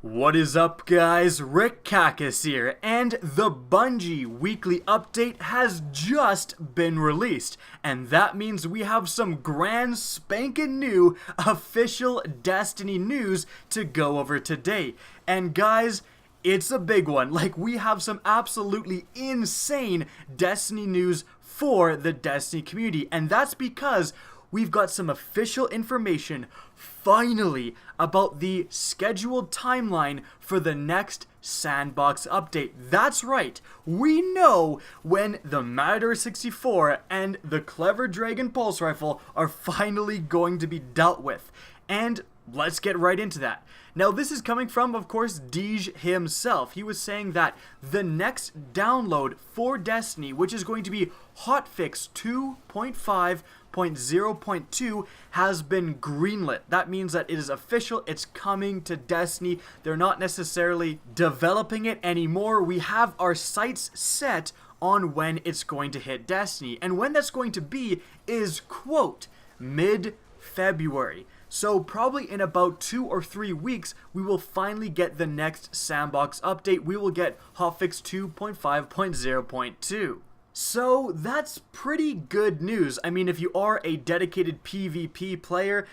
What is up, guys? Rick Cacus here, and the Bungie weekly update has just been released, and that means we have some grand spankin' new official Destiny news to go over today. And guys, it's a big one. Like, we have some absolutely insane Destiny news for the Destiny community, and that's because we've got some official information, finally, about the scheduled timeline for the next Sandbox update. That's right, we know when the Matador 64 and the Clever Dragon Pulse Rifle are finally going to be dealt with. And let's get right into that. Now, this is coming from, of course, Deej himself. He was saying that the next download for Destiny, which is going to be hotfix 2.5.0.2, has been greenlit. That means that it is official, it's coming to Destiny. They're not necessarily developing it anymore. We have our sights set on when it's going to hit Destiny. And when that's going to be is, quote, mid-February. So probably in about 2 or 3 weeks, we will finally get the next Sandbox update. We will get hotfix 2.5.0.2. So that's pretty good news. I mean, if you are a dedicated PvP player,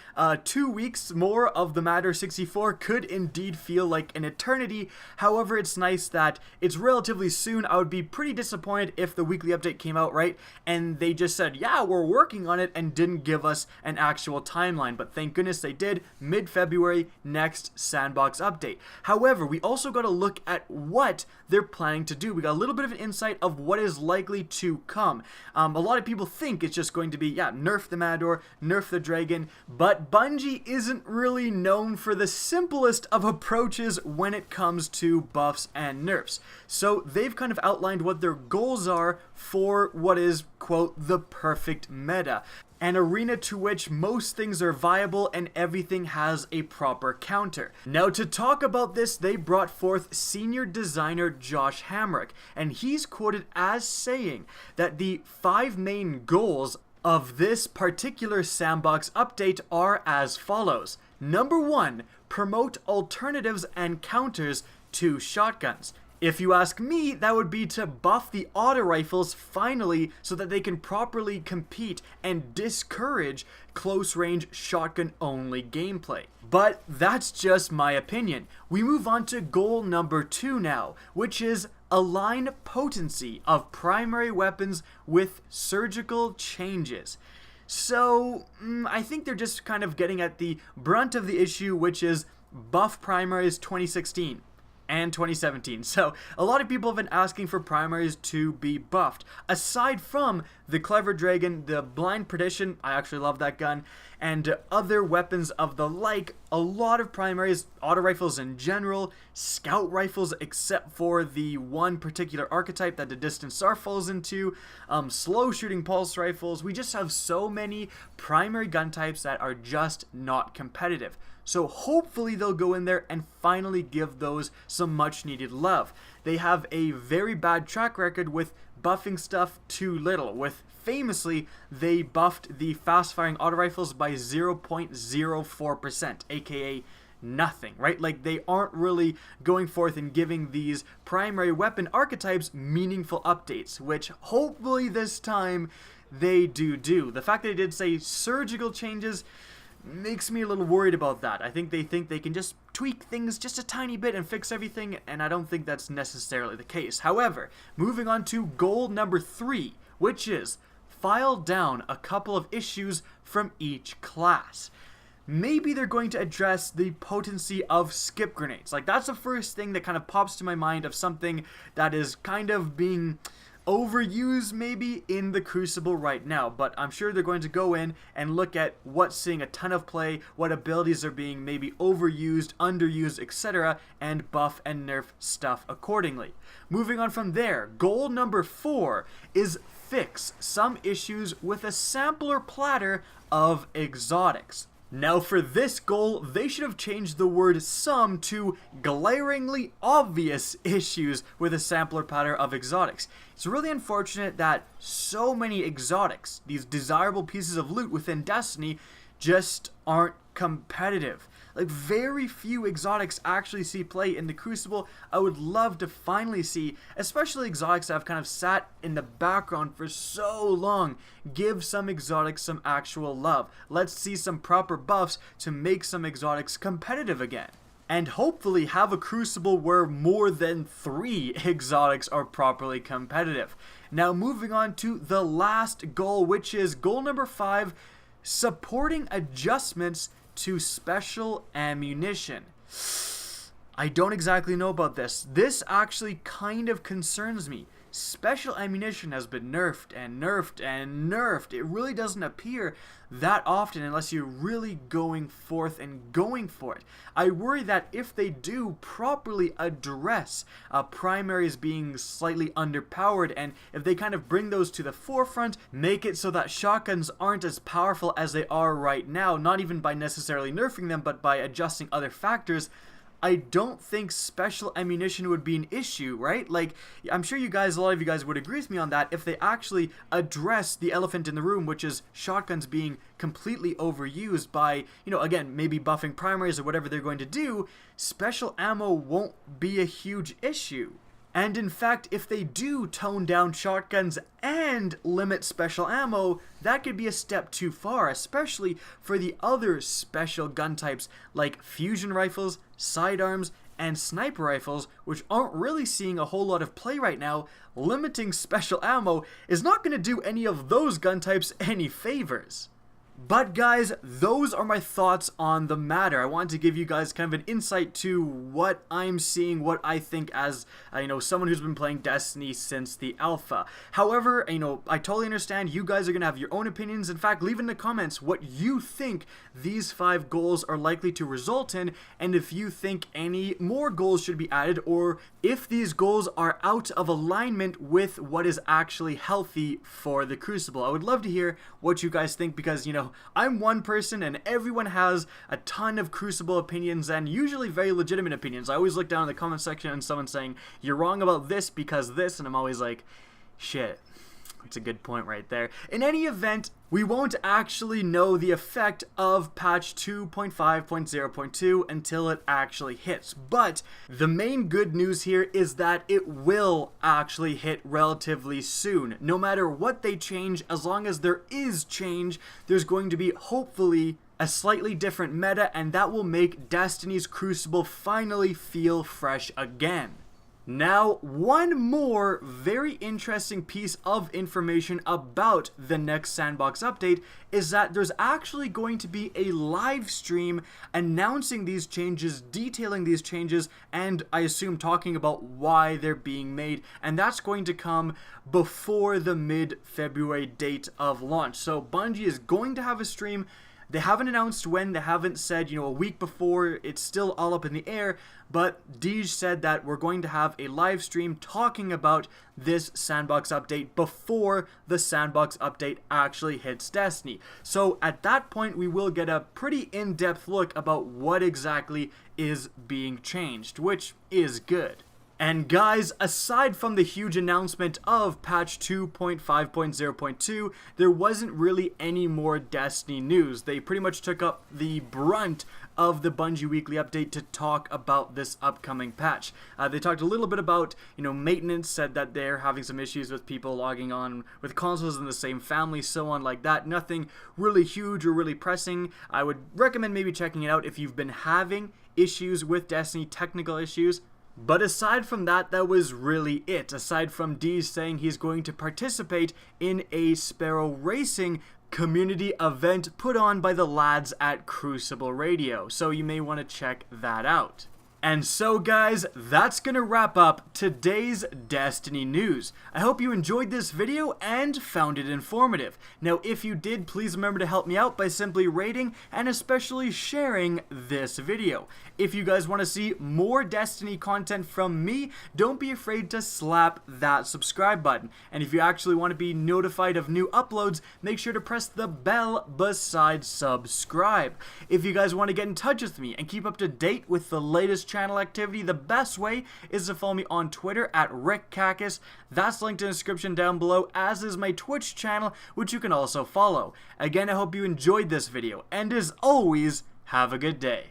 2 weeks more of the Matter 64 could indeed feel like an eternity. However, it's nice that it's relatively soon. I would be pretty disappointed if the weekly update came out right and they just said, yeah, we're working on it, and didn't give us an actual timeline. But thank goodness they did. Mid-February, next Sandbox update. However, we also got to look at what they're planning to do. We got a little bit of an insight of what is likely to come. A lot of people think it's just going to be, nerf the Matador, nerf the Dragon, but Bungie isn't really known for the simplest of approaches when it comes to buffs and nerfs. So they've kind of outlined what their goals are for what is, quote, the perfect meta. An arena to which most things are viable and everything has a proper counter. Now, to talk about this, they brought forth senior designer Josh Hamrick, and he's quoted as saying that the 5 main goals of this particular Sandbox update are as follows. Number 1, promote alternatives and counters to shotguns. If you ask me, that would be to buff the auto rifles finally so that they can properly compete and discourage close range shotgun only gameplay. But that's just my opinion. We move on to goal number 2 now, which is align potency of primary weapons with surgical changes. So, I think they're just kind of getting at the brunt of the issue, which is buff primaries 2016. And 2017. So a lot of people have been asking for primaries to be buffed. Aside from the Clever Dragon, the Blind Perdition, I actually love that gun, and other weapons of the like, a lot of primaries, auto rifles in general, scout rifles except for the one particular archetype that the Distant Star falls into, slow shooting pulse rifles. We just have so many primary gun types that are just not competitive. So hopefully they'll go in there and finally give those some much needed love. They have a very bad track record with buffing stuff too little. With famously, they buffed the fast firing auto rifles by 0.04%, aka nothing, right? Like, they aren't really going forth and giving these primary weapon archetypes meaningful updates, which hopefully this time they do. The fact that they did say surgical changes makes me a little worried about that. I think they can just tweak things just a tiny bit and fix everything, and I don't think that's necessarily the case. However, moving on to goal number 3, which is file down a couple of issues from each class. Maybe they're going to address the potency of skip grenades. Like, that's the first thing that kind of pops to my mind of something that is kind of being overused maybe in the Crucible right now, but I'm sure they're going to go in and look at what's seeing a ton of play, what abilities are being maybe overused, underused, etc., and buff and nerf stuff accordingly. Moving on from there, goal number 4 is fix some issues with a sampler platter of exotics. Now for this goal, they should have changed the word some to glaringly obvious issues with a sampler platter of exotics. It's really unfortunate that so many exotics, these desirable pieces of loot within Destiny, just aren't competitive. Like, very few exotics actually see play in the Crucible. I would love to finally see, especially exotics that have kind of sat in the background for so long, give some exotics some actual love. Let's see some proper buffs to make some exotics competitive again. And hopefully have a Crucible where more than 3 exotics are properly competitive. Now moving on to the last goal, which is goal number 5, supporting adjustments to special ammunition. I don't exactly know about this. This actually kind of concerns me. Special ammunition has been nerfed and nerfed and nerfed. It really doesn't appear that often unless you're really going forth and going for it. I worry that if they do properly address primaries being slightly underpowered, and if they kind of bring those to the forefront, make it so that shotguns aren't as powerful as they are right now, not even by necessarily nerfing them, but by adjusting other factors, I don't think special ammunition would be an issue, right? Like, I'm sure a lot of you guys would agree with me on that if they actually address the elephant in the room, which is shotguns being completely overused by, again, maybe buffing primaries or whatever they're going to do, special ammo won't be a huge issue. And in fact, if they do tone down shotguns and limit special ammo, that could be a step too far, especially for the other special gun types like fusion rifles, sidearms, and sniper rifles, which aren't really seeing a whole lot of play right now. Limiting special ammo is not going to do any of those gun types any favors. But guys, those are my thoughts on the matter. I wanted to give you guys kind of an insight to what I'm seeing, what I think as, someone who's been playing Destiny since the alpha. However, I totally understand you guys are going to have your own opinions. In fact, leave in the comments what you think these 5 goals are likely to result in, and if you think any more goals should be added, or if these goals are out of alignment with what is actually healthy for the Crucible. I would love to hear what you guys think, because, I'm one person and everyone has a ton of Crucible opinions, and usually very legitimate opinions. I always look down in the comment section and someone saying, you're wrong about this because this, and I'm always like, shit. That's a good point right there. In any event, we won't actually know the effect of patch 2.5.0.2 until it actually hits. But the main good news here is that it will actually hit relatively soon. No matter what they change, as long as there is change, there's going to be hopefully a slightly different meta, and that will make Destiny's Crucible finally feel fresh again. Now, one more very interesting piece of information about the next Sandbox update is that there's actually going to be a live stream announcing these changes, detailing these changes, and I assume talking about why they're being made, and that's going to come before the mid-February date of launch. So Bungie is going to have a stream. They haven't announced when, they haven't said, a week before, it's still all up in the air, but Deej said that we're going to have a live stream talking about this Sandbox update before the Sandbox update actually hits Destiny. So at that point, we will get a pretty in-depth look about what exactly is being changed, which is good. And guys, aside from the huge announcement of patch 2.5.0.2, there wasn't really any more Destiny news. They pretty much took up the brunt of the Bungie weekly update to talk about this upcoming patch. They talked a little bit about, maintenance, said that they're having some issues with people logging on with consoles in the same family, so on like that. Nothing really huge or really pressing. I would recommend maybe checking it out if you've been having issues with Destiny, technical issues. But aside from that, that was really it. Aside from Deej saying he's going to participate in a Sparrow Racing community event put on by the lads at Crucible Radio. So you may want to check that out. And so guys, that's gonna wrap up today's Destiny news. I hope you enjoyed this video and found it informative. Now if you did, please remember to help me out by simply rating and especially sharing this video. If you guys want to see more Destiny content from me, don't be afraid to slap that subscribe button. And if you actually want to be notified of new uploads, make sure to press the bell beside subscribe. If you guys want to get in touch with me and keep up to date with the latest channel activity, the best way is to follow me on Twitter at RickCacus. That's linked in the description down below, as is my Twitch channel, which you can also follow. Again, I hope you enjoyed this video, and as always, Have a good day.